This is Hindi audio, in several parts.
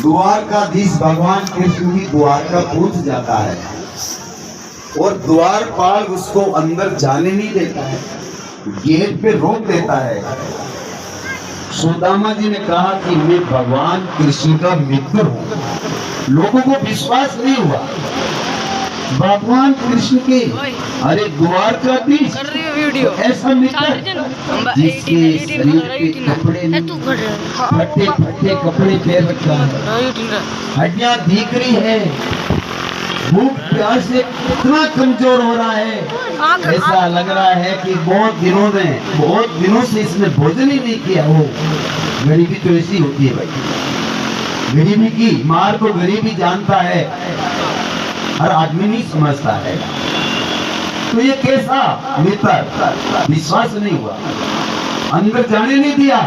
द्वारकाधीश भगवान कृष्ण की द्वारका पहुंच जाता है और द्वारपाल उसको अंदर जाने नहीं देता है, गेट पे रोक देता है। सुदामा जी ने कहा कि मैं भगवान कृष्ण का मित्र हूं। लोगों को विश्वास नहीं हुआ भगवान कृष्ण के, अरे द्वारकाधीश ऐसा मित्र जिसके शरीर पे कपड़े फटे फटे कपड़े पहन रखा है, हड्डियां दिख रही है, भूख प्यास से इतना कमजोर हो रहा है, ऐसा लग रहा है कि बहुत दिनों से इसने भोजन ही नहीं किया हो। गरीबी तो ऐसी होती है भाई, गरीबी की मार तो गरीबी जानता है, हर आदमी नहीं समझता है। तो ये कैसा मित्र, विश्वास नहीं हुआ, अंदर जाने नहीं दिया।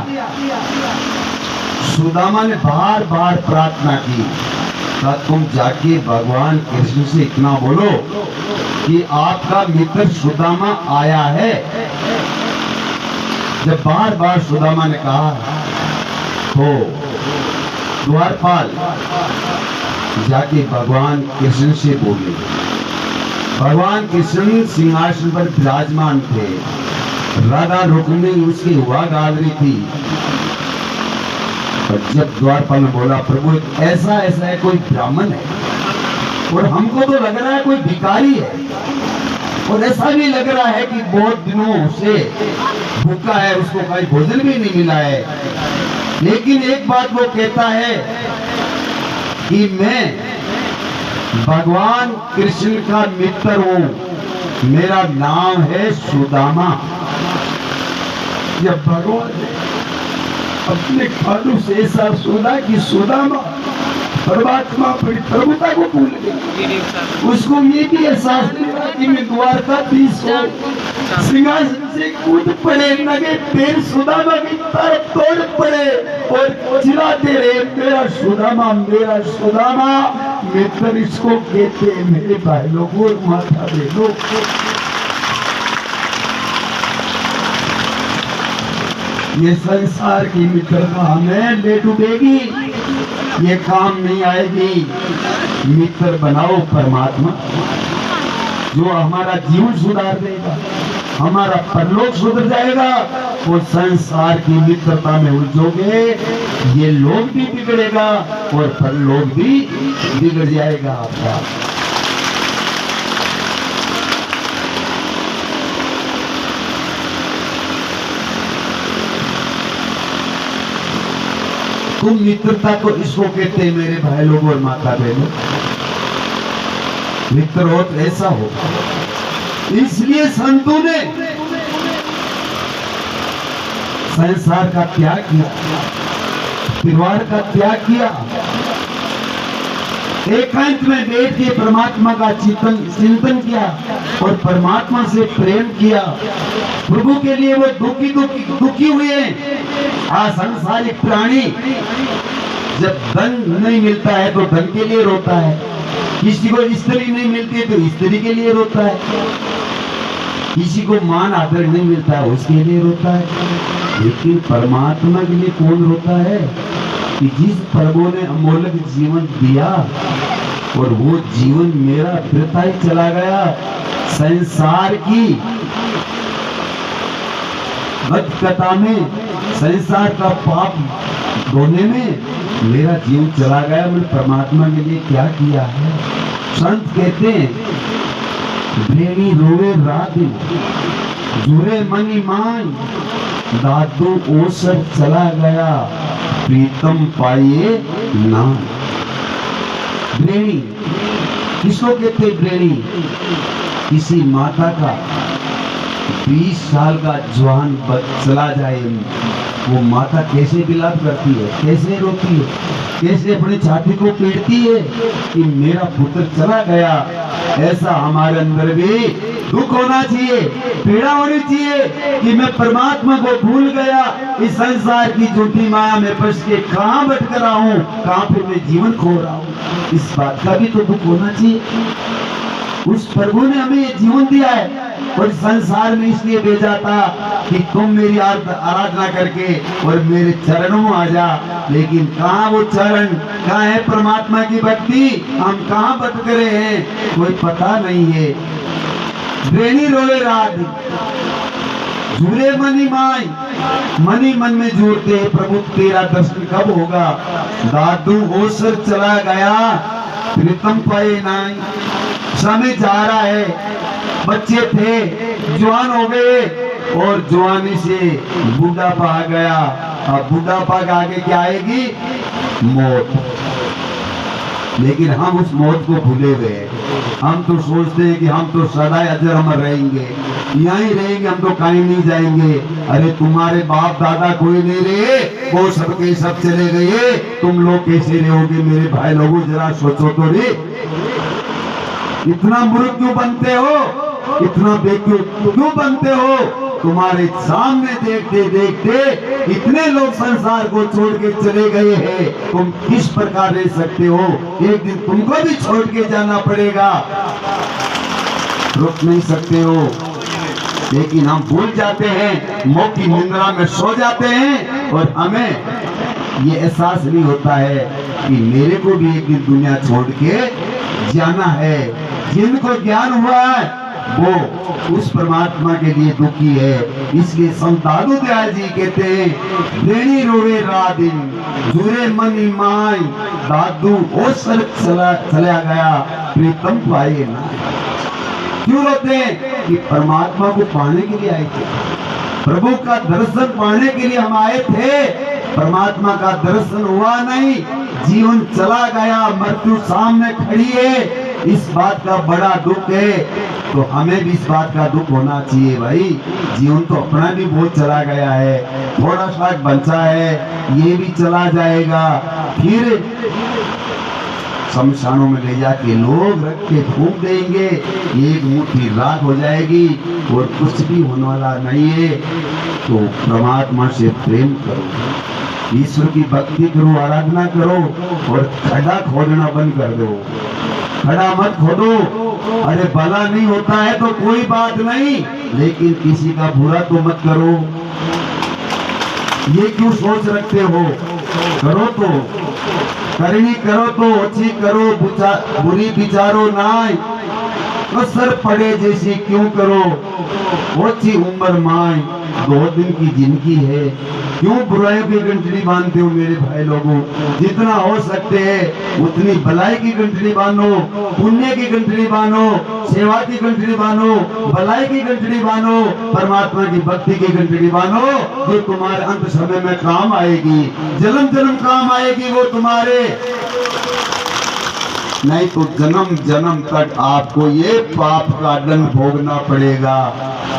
सुदामा ने बार बार प्रार्थना की, तुम जाके भगवान कृष्ण से इतना बोलो कि आपका मित्र सुदामा आया है। जब बार बार सुदामा ने कहा तो द्वारपाल जाके भगवान कृष्ण से बोले। भगवान कृष्ण सिंहासन पर विराजमान थे, राधा रुक्मिणी उसकी हुआ गाल रही थी। और जब द्वारपाल ने बोला प्रभु ऐसा है कोई ब्राह्मण है और हमको तो लग रहा है कोई भिखारी है, और ऐसा भी लग रहा है कि बहुत दिनों से भूखा है, उसको कोई भोजन भी नहीं मिला है, लेकिन एक बात वो कहता है कि मैं भगवान कृष्ण का मित्र हूं, मेरा नाम है सुदामा। जब भगवान अपने खानों से ऐसा सोचा कि सुदामा परमात्मा अपनी प्रभुता को भूल गई, उसको ये भी एहसास नहीं हुआ कि मैं द्वारकाधीश हूं। सिंहासन से कूद पड़े, लगे पैर सुदामा की तरफ तोड़ पड़े और चिल्लाते रहे मेरा सुदामा, मेरा सुदामा। मित्र इसको कहते मेरे भाई लोगों माथा दे लो। ये संसार की मित्रता हमें ले डूबेगी, ये काम नहीं आएगी। मित्र बनाओ परमात्मा, जो हमारा जीवन सुधार देगा, हमारा परलोक सुधर जाएगा। और संसार की मित्रता में उलझोगे, ये लोग भी बिगड़ेगा और परलोक भी बिगड़ जाएगा आपका। तुम मित्रता को इसको कहते हैं मेरे भाई लोग और माता बहनों, मित्र हो तो ऐसा हो। इसलिए संतों ने संसार का त्याग किया, परिवार का त्याग किया, एकांत में बैठ के परमात्मा का चिंतन किया और परमात्मा से प्रेम किया। प्रभु के लिए वो दुखी हुए। संसारिक प्राणी जब धन नहीं मिलता है तो धन के लिए रोता है, किसी को स्त्री नहीं मिलती है तो स्त्री के लिए रोता है, किसी को मान आदर नहीं मिलता है उसके लिए रोता है। लेकिन परमात्मा के लिए कौन रोता है? कि जिस प्रभु ने अमूल्य जीवन दिया और वो जीवन मेरा वृथा ही चला गया, संसार की कथा में, संसार का पाप धोने में मेरा जीवन चला गया। मैंने परमात्मा के लिए क्या किया है? संत कहते हैं भेड़ी रोवे रात जुरे मनी मान, दादू ओसर चला गया प्रीतम पाइए ना। ब्रेणी किसको कहते? ब्रेणी किसी माता का 20 साल का जवान चला जाए, वो माता कैसे विलाप करती है, कैसे रोती है, कैसे अपनी छाती को पीटती है कि मेरा पुत्र चला गया। ऐसा हमारे अंदर भी दुख होना चाहिए, पीड़ा होनी चाहिए कि मैं परमात्मा को भूल गया, इस संसार की झूठी माया में फंस के कहां भटक रहा हूं, कहां पे मैं जीवन खो रहा हूं। इस बात का भी तो दुख होना चाहिए। उस प्रभु ने हमें ये जीवन दिया है, और संसार में इसलिए भेजा था कि तुम मेरी आराधना करके और मेरे चरणों में आ जा। लेकिन कहाँ वो चरण, कहाँ है परमात्मा की भक्ति? हम कहाँ भटक रहे हैं, कोई पता नहीं है। रेणी रोवे रात झूरे मनी माई, मनी मन में झूरते प्रभु तेरा दर्शन कब होगा। दादू ओसर चला गया प्रीतम पाए नाई। समय जा रहा है, बच्चे थे जवान हो गए और जवानी से बुढ़ापा आ गया। अब बुढ़ापा के आगे क्या आएगी? मौत। लेकिन हम उस मौत को भूले हुए। हम तो सोचते हैं कि हम तो सदा अजर अमर रहेंगे, यहीं रहेंगे, हम तो कहीं नहीं जाएंगे। अरे तुम्हारे बाप दादा कोई नहीं रहे, वो सबके सब चले गए, तुम लोग कैसे रहोगे? मेरे भाई लोगों जरा सोचो तो रे। इतना मूर्ख क्यों बनते हो, इतना बेवकूफ क्यों बनते हो? तुम्हारे सामने देखते देखते इतने लोग संसार को छोड़ के चले गए हैं, तुम किस प्रकार रह सकते हो? एक दिन तुमको भी छोड़ के जाना पड़ेगा, रुक नहीं सकते हो। लेकिन हम भूल जाते हैं, मौकी निंद्रा में सो जाते हैं और हमें ये एहसास नहीं होता है कि मेरे को भी एक दिन दुनिया छोड़ के जाना है। जिनको ज्ञान हुआ है वो उस परमात्मा के लिए दुखी है। इसलिए संत दादू दयाल जी कहते हैं, रेणी रोवे रात दिन जुरे money my, Dadu O sir चला गया प्रीतम पाए ना। क्यों रोते हैं? कि परमात्मा को पाने के लिए आए थे, प्रभु का दर्शन पाने के लिए हम आए थे। परमात्मा का दर्शन हुआ नहीं, जीवन चला गया, मृत्यु सामने खड़ी है। इस बात का बड़ा दुख है, तो हमें भी इस बात का दुख होना चाहिए भाई। जीवन तो अपना भी बहुत चला गया है, थोड़ा सा बचा है, ये भी चला जाएगा। फिर शमशानों में ले जाके लोग रख के फूंक देंगे, एक मुट्ठी राख हो जाएगी और कुछ भी होने वाला नहीं है। तो परमात्मा से प्रेम करो, ईश्वर की भक्ति करो, आराधना करो और खड्डा खोदना बंद कर दो। खड़ा मत खोदो। अरे भला नहीं होता है तो कोई बात नहीं, लेकिन किसी का बुरा तो मत करो। ये क्यों सोच रखते हो? करो तो करनी, करो तो अच्छी करो, बुरी विचारो नाई। असर पड़े जैसी क्यों करो, ओछी उम्र माई, 2 दिन की जिंदगी है। क्यों बुराइयों की गंठड़ी बांधते हो मेरे भाई लोगों? जितना हो सकते हैं उतनी भलाई की गंठड़ी बांधो, पुण्य की गंठड़ी बांधो, सेवा की गंठड़ी बांधो, भलाई की गंठड़ी बांधो, परमात्मा की भक्ति की गंठड़ी बांधो, जो तुम्हारे अंत समय में काम आएगी, जन्म जन्म काम आएगी वो तुम्हारे। नहीं तो जन्म जन्म तक आपको ये पाप का दंड भोगना पड़ेगा।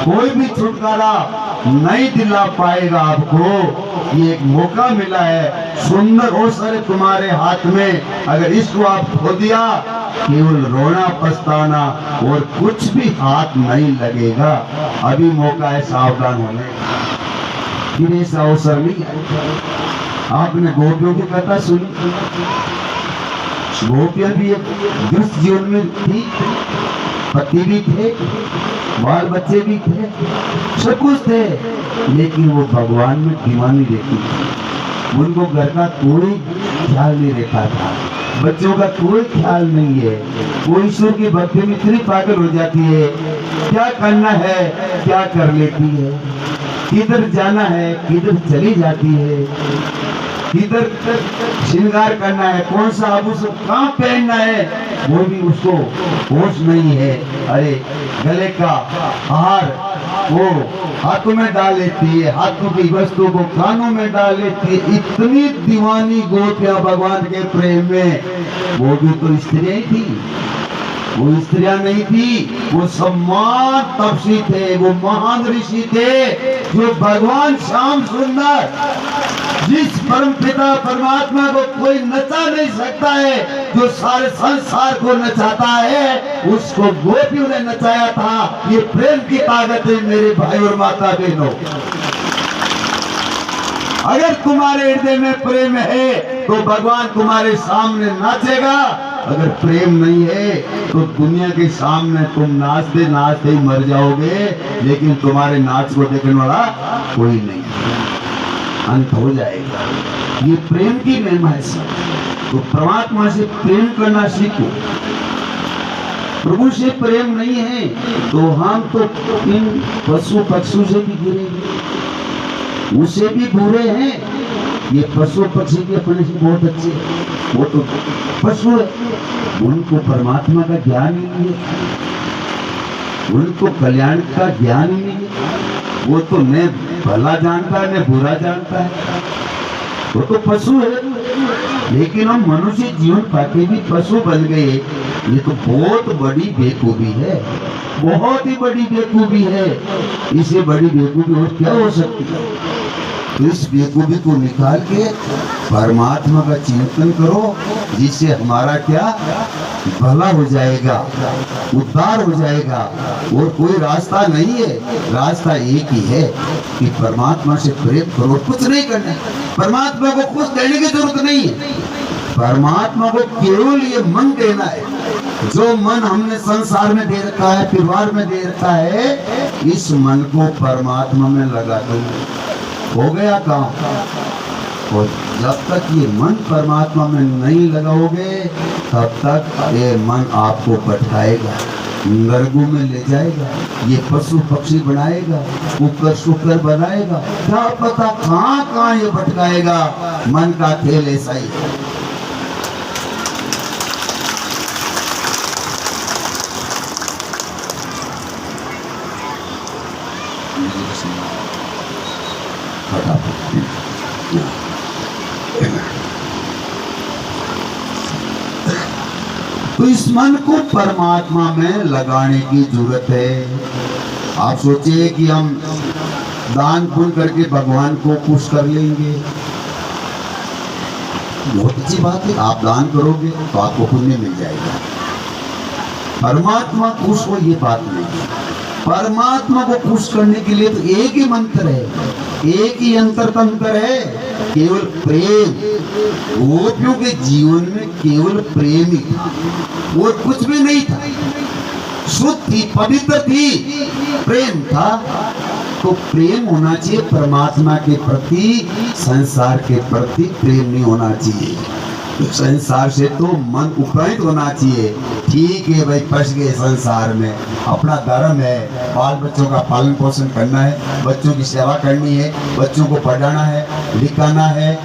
कोई भी छुटकारा नहीं दिला पाएगा आपको। ये एक मौका मिला है, सुंदर अवसर तुम्हारे हाथ में, अगर इसको आप खो दिया, केवल रोना पछताना और कुछ भी हाथ नहीं लगेगा। अभी मौका है सावधान होने, फिर ऐसा अवसर नहीं आएगा। आपने गोपियों की कथा सुनी, गोपियां भी एक दुष्ट जीवन में थी, पति भी थे, बाल बच्चे भी थे, सब कुछ थे, लेकिन वो भगवान में दीवानी रहती थी। उनको घर का कोई ख्याल नहीं रहता था, बच्चों का कोई ख्याल नहीं है। वो ईश्वर की भक्ति में इतनी पागल हो जाती है, क्या करना है क्या कर लेती है, किधर जाना है किधर चली जाती है, किधर श्रृंगार करना है, कौन सा आभूषण कहाँ पहनना है, वो भी उसको होश नहीं है। अरे गले का हार वो हाथों में डाल लेती है, हाथों की वस्तु को कानों में डाल लेती है। इतनी दीवानी गोपियां भगवान के प्रेम में। वो भी तो स्त्रियां ही थी, वो स्त्रियां नहीं थी, वो सम्मान तपसी थे, वो महान ऋषि थे, जो भगवान श्याम सुंदर, जिस परम पिता परमात्मा को कोई नचा नहीं सकता है, जो सारे संसार को नचाता है, उसको गोपियों ने नचाया था। ये प्रेम की ताकत है मेरे भाई और माता बहनों। अगर तुम्हारे हृदय में प्रेम है तो भगवान तुम्हारे सामने नाचेगा, अगर प्रेम नहीं है तो दुनिया के सामने तुम नाचते नाचते ही मर जाओगे, लेकिन तुम्हारे नाच को देखने वाला कोई नहीं, अंत हो जाएगा। ये प्रेम की महिमा है सब। तो परमात्मा से प्रेम करना सीखो। प्रभु से प्रेम नहीं है तो हम तो इन पशु पक्षियों से भी गिरेंगे, उससे भी बुरे हैं। ये पशु पक्षी भी अपने से बहुत अच्छे, वो तो पशु है, उनको परमात्मा का ज्ञान ही नहीं है, उनको कल्याण का ज्ञान ही नहीं है। वो तो न भला जानता है न बुरा जानता है, वो तो पशु है। लेकिन हम मनुष्य जीवन पाके भी पशु बन गए, ये तो बहुत बड़ी बेवकूफी है, बहुत ही बड़ी बेवकूफी है। इससे बड़ी बेवकूफी और क्या हो सकती है? तो इस बेवकूफी को निकाल के परमात्मा का चिंतन करो, जिससे हमारा क्या भला हो जाएगा, उद्धार हो जाएगा। और कोई रास्ता नहीं है, रास्ता एक ही है कि परमात्मा से प्रेम करो, कुछ नहीं करना है। परमात्मा को कुछ देने की जरूरत नहीं है, परमात्मा को केवल ये मन देना है। जो मन हमने संसार में दे रखा है, परिवार में दे रखा है, इस मन को परमात्मा में लगा दो, हो गया काम। और जब तक ये मन परमात्मा में नहीं लगाओगे, तब तक ये मन आपको भटकाएगा, नरकों में ले जाएगा, ये पशु पक्षी बनाएगा, कुकर शुकर बनाएगा, क्या पता कहाँ कहाँ ये भटकाएगा। मन का खेल ऐसा ही है। तो इस मन को परमात्मा में लगाने की जरूरत है। आप सोचिए कि हम दान पुण्य करके भगवान को खुश कर लेंगे, बहुत अच्छी बात है। आप दान करोगे तो आपको पुण्य मिल जाएगा। परमात्मा खुश हो ये बात नहीं है। परमात्मा को खुश करने के लिए तो एक ही मंत्र है, एक ही अंतर तंत्र है, केवल प्रेम। गोपियों के जीवन में केवल प्रेम ही था, और कुछ भी नहीं था। शुद्ध थी, पवित्र थी, प्रेम था। तो प्रेम होना चाहिए परमात्मा के प्रति, संसार के प्रति प्रेम नहीं होना चाहिए। तो संसार से तो मन उपरहित होना चाहिए। ठीक है भाई, फंस गए संसार में, अपना धर्म है, बाल बच्चों का पालन पोषण करना है, बच्चों की सेवा करनी है, बच्चों को पढ़ाना है, लिखाना है,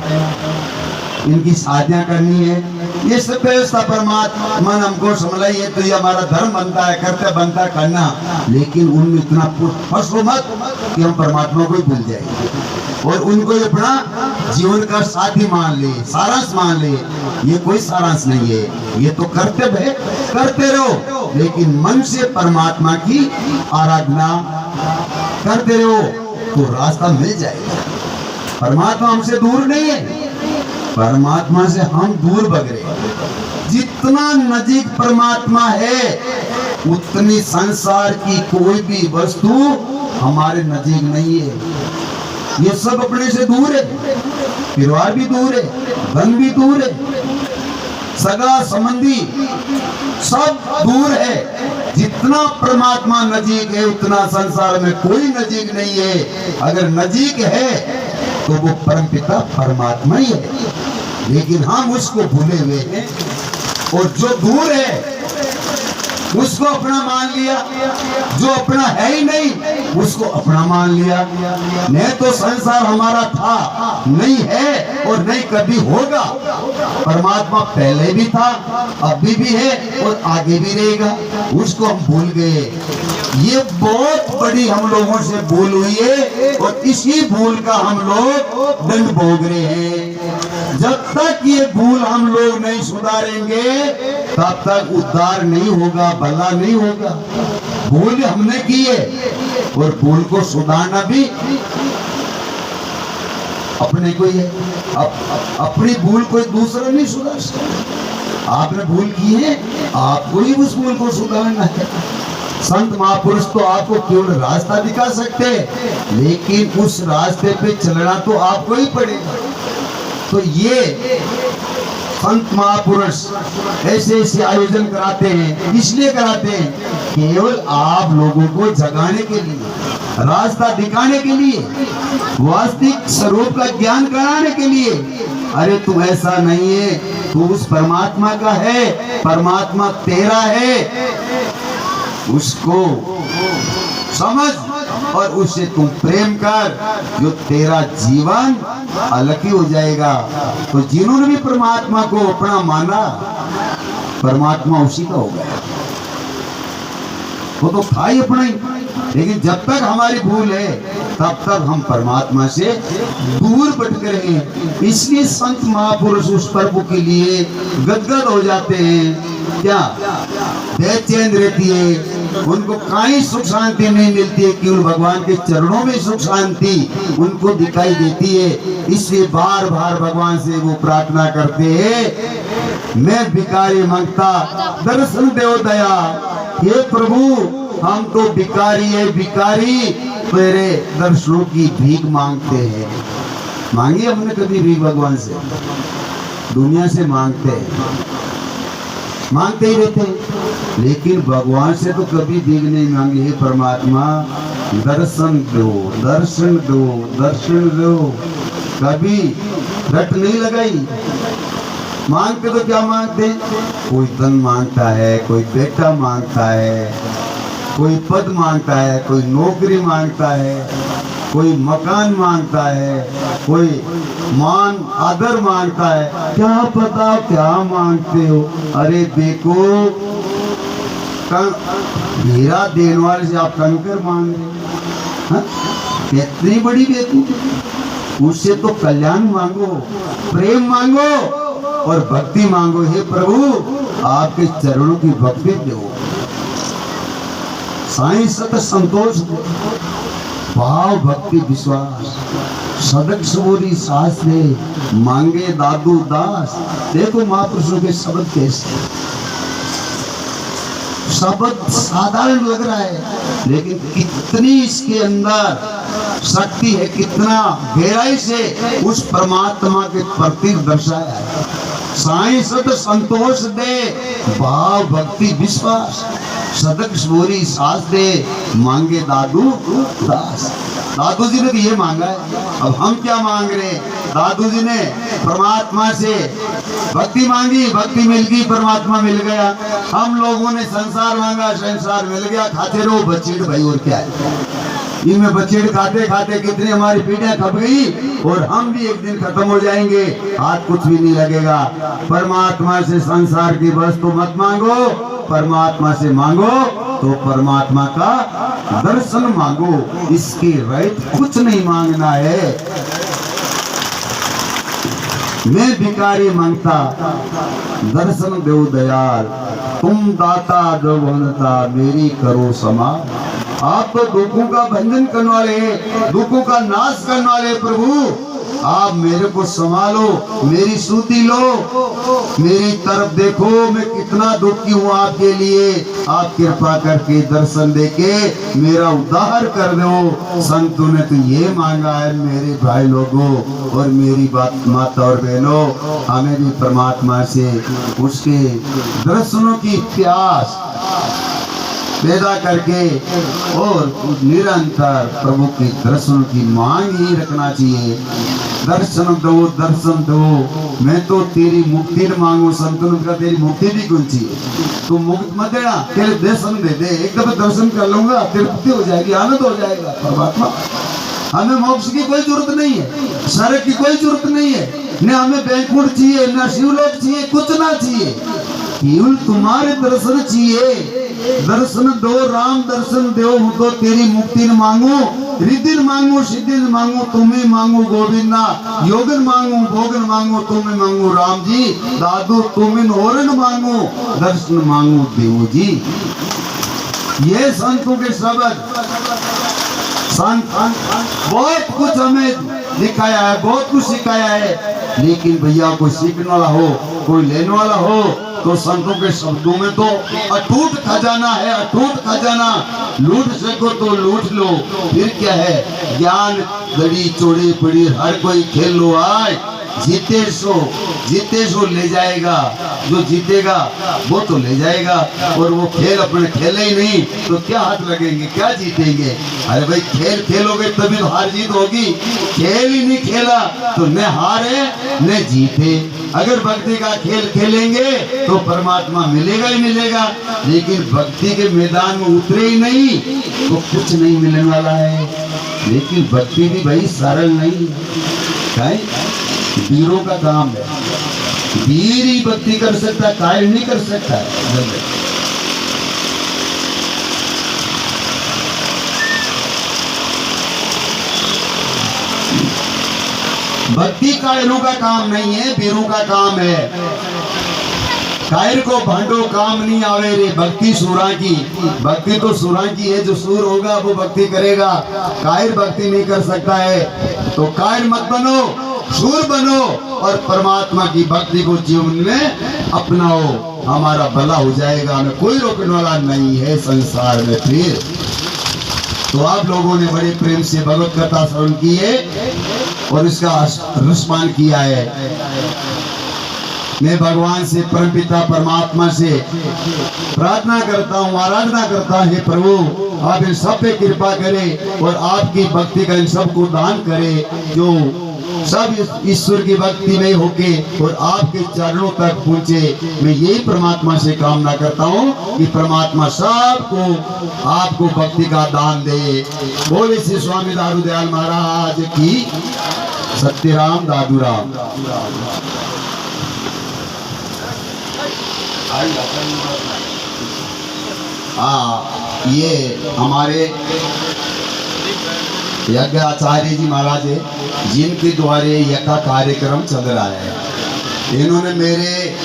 इनकी शादियां करनी है, ये सब व्यवस्था परमात्मा मन हमको समझाई है। तो ये हमारा धर्म बनता है, कर्तव्य बनता है करना। लेकिन उनमें इतना फंसो मत कि हम परमात्मा को ही भूल जाएंगे और उनको अपना जीवन का साथी मान ले, सारांश मान ले। ये कोई सारांश नहीं है, ये तो कर्तव्य है, करते रहो। लेकिन मन से परमात्मा की आराधना करते रहो तो रास्ता मिल जाएगा। परमात्मा हमसे दूर नहीं है, परमात्मा से हम दूर भग रहे। जितना नजीक परमात्मा है, उतनी संसार की कोई भी वस्तु हमारे नजीक नहीं है। ये सब अपने से दूर है, परिवार भी दूर है, धन भी दूर है, सगा संबंधी सब दूर है। जितना परमात्मा नजीक है, उतना संसार में कोई नजीक नहीं है। अगर नजीक है तो वो परमपिता परमात्मा ही है, लेकिन हम उसको भूले हुए हैं। और जो दूर है उसको अपना मान लिया, जो अपना है ही नहीं उसको अपना मान लिया। नहीं तो संसार हमारा था, नहीं है और नहीं कभी होगा। परमात्मा पहले भी था, अभी भी है और आगे भी रहेगा, उसको हम भूल गए। ये बहुत बड़ी हम लोगों से भूल हुई है और इसी भूल का हम लोग दंड भोग रहे हैं। जब तक ये भूल हम लोग नहीं सुधारेंगे, तब तक उद्धार नहीं होगा, भला नहीं होगा। भूल हमने की है और भूल को सुधारना भी अपने को ही है। अपनी भूल कोई दूसरा नहीं सुधार सकता। आपने भूल की है, आपको ही उस भूल को सुधारना है। संत महापुरुष तो आपको केवल रास्ता दिखा सकते हैं, लेकिन उस रास्ते पे चलना तो आपको ही पड़ेगा। तो ये संत महापुरुष ऐसे ऐसे आयोजन कराते हैं। इसलिए कराते हैं केवल आप लोगों को जगाने के लिए, रास्ता दिखाने के लिए, वास्तविक स्वरूप का ज्ञान कराने के लिए। अरे तू ऐसा नहीं है, तू उस परमात्मा का है, परमात्मा तेरा है, उसको समझ और उससे तुम प्रेम कर, जो तेरा जीवन अलग ही हो जाएगा। तो जिन्होंने भी परमात्मा को अपना माना, परमात्मा उसी का हो गया। वो तो था ही अपना ही, लेकिन जब तक हमारी भूल है तब तक हम परमात्मा से दूर भटक रहे हैं। इसलिए संत महापुरुष उस प्रभु के लिए गदगद हो जाते हैं। क्या बेचैन रहती है, उनको कहीं सुख शांति नहीं मिलती है, केवल भगवान के चरणों में सुख शांति उनको दिखाई देती है। इसलिए बार बार भगवान से वो प्रार्थना करते हैं, मैं भिखारी मांगता दर्शन देव दया। हे प्रभु, हम तो भिखारी है, भिखारी तेरे दर्शनों की भीख मांगते हैं। मांगी हमने कभी भीख भगवान से? दुनिया से मांगते हैं, मांगते ही रहते हैं, लेकिन भगवान से तो कभी भीख नहीं मांगी। हे परमात्मा दर्शन दो, दर्शन दो, दर्शन दो। कभी रट नहीं लगाई। मांगते तो क्या मांगते? कोई धन मांगता है, कोई बेटा मांगता है, कोई पद मांगता है, कोई नौकरी मांगता है, कोई मकान मांगता है, कोई मान आदर मांगता है। क्या पता क्या मांगते हो? अरे देखो, हीरा देने वाले से आप कंकर मांग रहे, इतनी बड़ी बेवकूफ। उससे तो कल्याण मांगो, प्रेम मांगो और भक्ति मांगो। हे प्रभु, आपके चरणों की भक्ति दो, साईं सत संतोष दो, भाव भक्ति विश्वास सदक सबोरी सास दे, मांगे दादू दास। देखो महापुरुषों के शब्द कैसे, शब्द साधारण लग रहा है, लेकिन कितनी इसके अंदर शक्ति है, कितना गहराई से उस परमात्मा के प्रति दर्शाया है। साईं सत संतोष दे, भाव भक्ति विश्वास सदक सबोरी सास दे, मांगे दादू दास। दादू जी ने तो ये मांगा है, अब हम क्या मांग रहे हैं? दादू जी ने परमात्मा से भक्ति मांगी, भक्ति मिल गई, परमात्मा मिल गया। हम लोगों ने संसार मांगा, संसार मिल गया। खाते रहो बचीड़ भाई, और क्या है? इनमें बचीड़ खाते खाते कितनी हमारी पीढ़ियां खप गई, और हम भी एक दिन खत्म हो जाएंगे, हाथ कुछ भी नहीं लगेगा। परमात्मा से संसार की वस्तु मत मांगो, परमात्मा से मांगो तो परमात्मा का दर्शन मांगो। इसके रहित कुछ नहीं मांगना है। मैं भिखारी मांगता दर्शन देव दयाल, तुम दाता दो बनता, मेरी करो समा। आप तो दुखों का भंजन करने वाले, दुखों का नाश करने वाले प्रभु, आप मेरे को संभालो, मेरी सूती लो, मेरी तरफ देखो, मैं कितना दुखी हूँ आपके लिए। आप कृपा करके दर्शन देके मेरा उद्धार कर दो। संतों ने तो ये मांगा है मेरे भाई लोगों और मेरी बात माता और बहनों, हमें भी परमात्मा से उसके दर्शनों की प्यास पैदा करके और निरंतर प्रभु के दर्शन की मांग ही रखना चाहिए। दर्शन दो, दर्शन दो, मैं तो तेरी मुक्ति न मांगू। संतन का तेरी मुक्ति भी कौन चाहिए? तू मुक्त मत देना, तेरे दर्शन दे दे, एक दफा दर्शन कर लूंगा, तेरी मुक्ति हो जाएगी, आनंद हो जाएगा। परमात्मा, हमें मोक्ष की कोई जरूरत नहीं है, स्वर्ग की कोई जरूरत नहीं है, न हमें बैंकुट चाहिए, न शिवलोक चाहिए, कुछ ना चाहिए, केवल तुम्हारे दर्शन चाहिए। दर्शन दो, राम दर्शन दो, तो तेरी मुक्ति न मांगू, रिद्धि न मांगू, सिद्धि न मांगू, तुम्हें मांगू गोविंदा, योगन मांगू, भोगन मांगू, तुम्हें मांगू राम जी, दादू तुम्हें और न मांगू, दर्शन मांगू देव जी। ये संतों के शब्द, संत बहुत कुछ हमें दिखाया है, बहुत कुछ सिखाया है, लेकिन भैया कोई सीखने वाला हो, कोई लेने वाला हो, तो संतों के शब्दों में तो अटूट खजाना है, अटूट खजाना। लूट सको तो लूट लो, फिर क्या है? ज्ञान दड़ी चोरी पड़ी, हर कोई खेल लो आए, जीते सो ले जाएगा, जो जीतेगा वो तो ले जाएगा, और वो खेल अपने खेले ही नहीं तो क्या हाथ लगेंगे, क्या जीतेंगे। अरे भाई खेल खेलोगे तभी तो हार जीत होगी, खेल ही नहीं खेला तो न हारे न जीते। अगर भक्ति का खेल खेलेंगे तो परमात्मा मिलेगा ही मिलेगा, लेकिन भक्ति के मैदान में उतरे ही नहीं तो कुछ नहीं मिलने वाला है। लेकिन भक्ति भी भाई सरल नहीं है, वीरों का काम है, वीर ही भक्ति कर सकता है, कायर नहीं कर सकता है। भक्ति कायरों का काम नहीं है, वीरों का काम है। कायर को भांडो काम नहीं आवे रे, भक्ति सूरा की, भक्ति तो सूरा की है, जो सूर होगा वो भक्ति करेगा, कायर भक्ति नहीं कर सकता है। तो कायर मत बनो, सूर बनो और परमात्मा की भक्ति को जीवन में अपनाओ, हमारा भला हो जाएगा, हमें कोई रोकने वाला नहीं है संसार में। फिर तो आप लोगों ने बड़े प्रेम से भगवत कथा श्रवण की है और इसका अनुष्ठान किया है। मैं भगवान से, परमपिता परमात्मा से प्रार्थना करता हूँ, आराधना करता हूँ, हे प्रभु आप इन सब पे कृपा करें और आपकी भक्ति का इन सबको दान करें, जो सब ईश्वर की भक्ति में होके और आपके चरणों तक पहुँचे। मैं यही परमात्मा से कामना करता हूँ कि परमात्मा सबको आपको भक्ति का दान दे। बोले श्री स्वामी दादू दयाल महाराज की, सत्यराम दादूराम। ये हमारे यज्ञ आचार्य जी महाराज है, जिनके द्वारे यज्ञ का कार्यक्रम चल रहा है। इन्होंने मेरे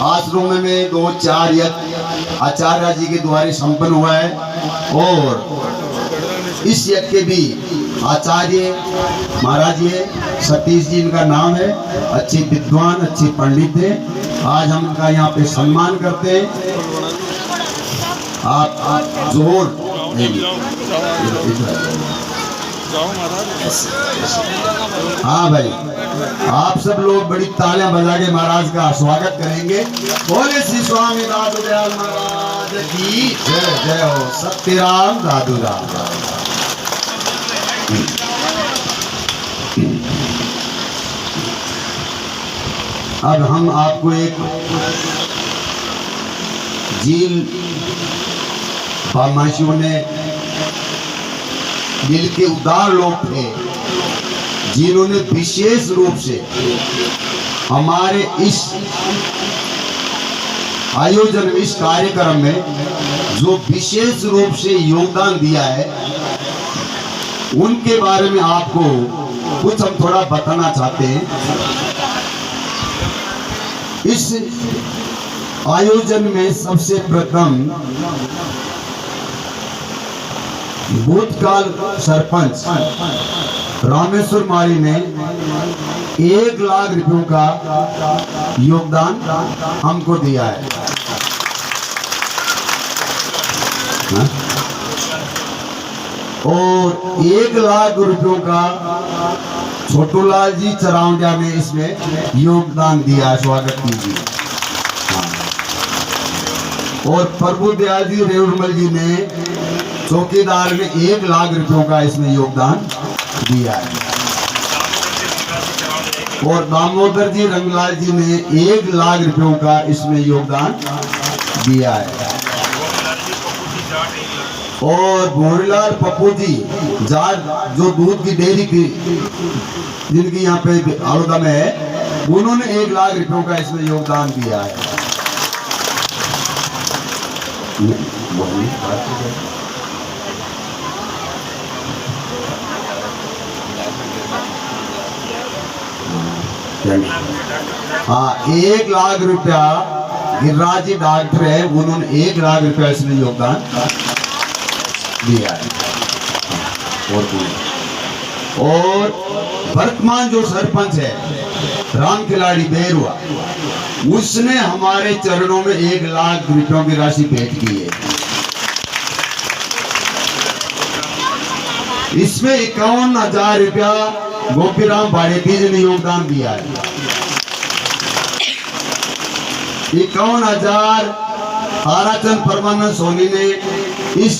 आश्रम में 2-4 यज्ञ आचार्य जी के द्वारे संपन्न हुआ है, और इस यज्ञ के भी आचार्य महाराज है, सतीश जी इनका नाम है, अच्छे विद्वान, अच्छे पंडित है। आज हम उनका यहाँ पे सम्मान करते हैं। आप जोर हाँ भाई, आप सब लोग बड़ी तालियां बजा के महाराज का स्वागत करेंगे। बोले श्री स्वामी दादू दयाल महाराज की जय। जय हो सत्यराम दादूराम। अब हम आपको एक झील बदमाशियों ने दिल के उदार लोग थे, जिन्होंने विशेष रूप से हमारे इस आयोजन, इस कार्यक्रम में जो विशेष रूप से योगदान दिया है, उनके बारे में आपको कुछ हम थोड़ा बताना चाहते हैं। इस आयोजन में सबसे प्रथम भूतकाल सरपंच रामेश्वर माली ने 1 लाख रुपयों का योगदान हमको दिया है। और 1 लाख रुपयों का छोटूलाल जी चरावंडिया ने इसमें योगदान दिया, स्वागत कीजिए। और प्रभु दयाल जी रेवड़मल जी ने चौकीदार में 1 लाख रुपयों का इसमें योगदान दिया है। और दामोदर जी रंगलाल जी ने 1 लाख रुपयों का इसमें योगदान दिया है। और भोरीलाल पप्पू जी जाट, जो दूध की डेयरी की जिनकी यहाँ पे हड़ौदा में है, उन्होंने 1 लाख रुपयों का इसमें योगदान दिया है। हाँ, 1 लाख रुपया गिरिराज जी डॉक्टर है, उन्होंने 1 लाख रुपया इसमें योगदान दिया है। और वर्तमान जो सरपंच है राम खिलाड़ी बेरुआ, उसने हमारे चरणों में 1 लाख रुपयों की राशि भेंट की है। इसमें 51,000 रुपया गोपीराम भाड़ेती जी ने योगदान दिया है। 51,000 ताराचंद परमानंद सोनी ने इस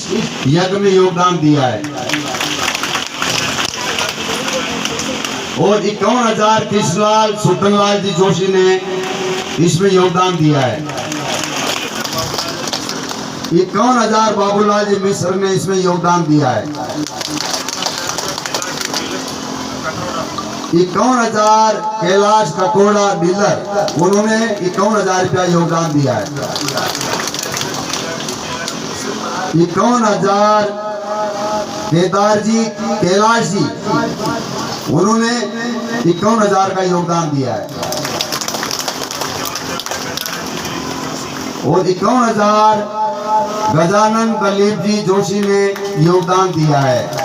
यज्ञ में योगदान दिया है और 51,000 कृष्णलाल सुतनलाल जी जोशी ने इसमें योगदान दिया है। 51,000 बाबूलाल जी मिश्र ने इसमें योगदान दिया है। 51,000 कैलाश ककोड़ा डीलर, उन्होंने 51,000 रुपया योगदान दिया है। 51,000 केदार जी कैलाश जी, उन्होंने 51,000 का योगदान दिया है और 51,000 गजानन दलीप जी जोशी ने योगदान दिया है।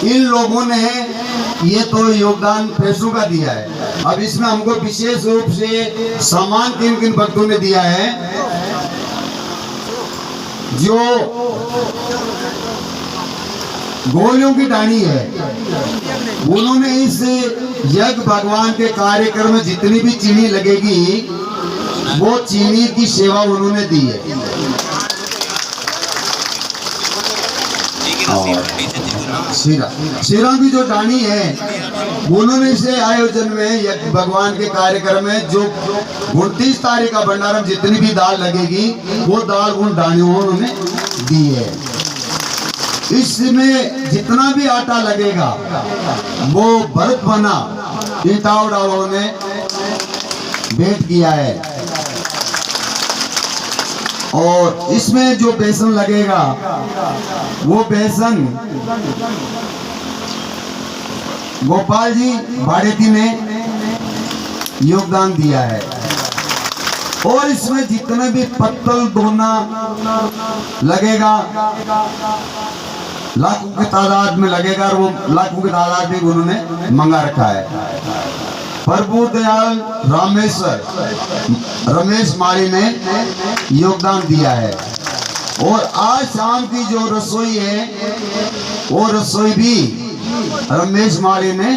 इन लोगों ने ये तो योगदान पैसों का दिया है। अब इसमें हमको विशेष रूप से सम्मान किन किन भक्तों ने दिया है, जो गोलियों की डाणी है, उन्होंने इस यज्ञ भगवान के कार्यक्रम में जितनी भी चीनी लगेगी वो चीनी की सेवा उन्होंने दी है। शिरा की जो डाणी है, उन्होंने इसे आयोजन में भगवान के कार्यक्रम में जो 29 तारीख का भंडारण जितनी भी दाल लगेगी वो दाल उन डाणियों उन्होंने दी है। इसमें जितना भी आटा लगेगा वो भरत बना इटावड़ाओं ने भेंट किया है और इसमें जो बेसन लगेगा वो बेसन गोपाल जी भाड़ेती ने योगदान दिया है और इसमें जितने भी पत्तल दोना लगेगा लाखों की तादाद में लगेगा और वो लाखों की तादाद में उन्होंने मंगा रखा है। प्रभु दयाल रमेश माली ने योगदान दिया है और आज शाम की जो रसोई है वो रसोई भी रमेश माली ने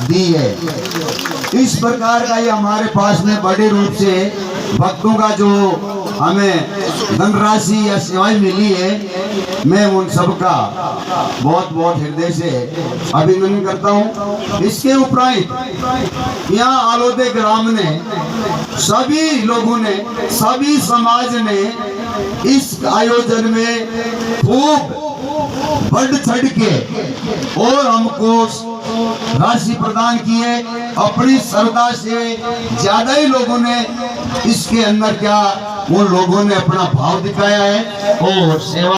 दी है। इस प्रकार का ये हमारे पास में बड़े रूप से भक्तों का जो हमें धनराशि या सेवाएं मिली है, मैं उन सबका बहुत बहुत हृदय से अभिनंदन करता हूँ। इसके उपरांत यहाँ आलोदे ग्राम ने सभी लोगों ने, सभी समाज ने इस आयोजन में खूब बढ़ चढ़ के और हमको राशि प्रदान की है। अपनी श्रद्धा से ज्यादा ही लोगों ने इसके अंदर क्या, उन लोगों ने अपना भाव दिखाया है और सेवा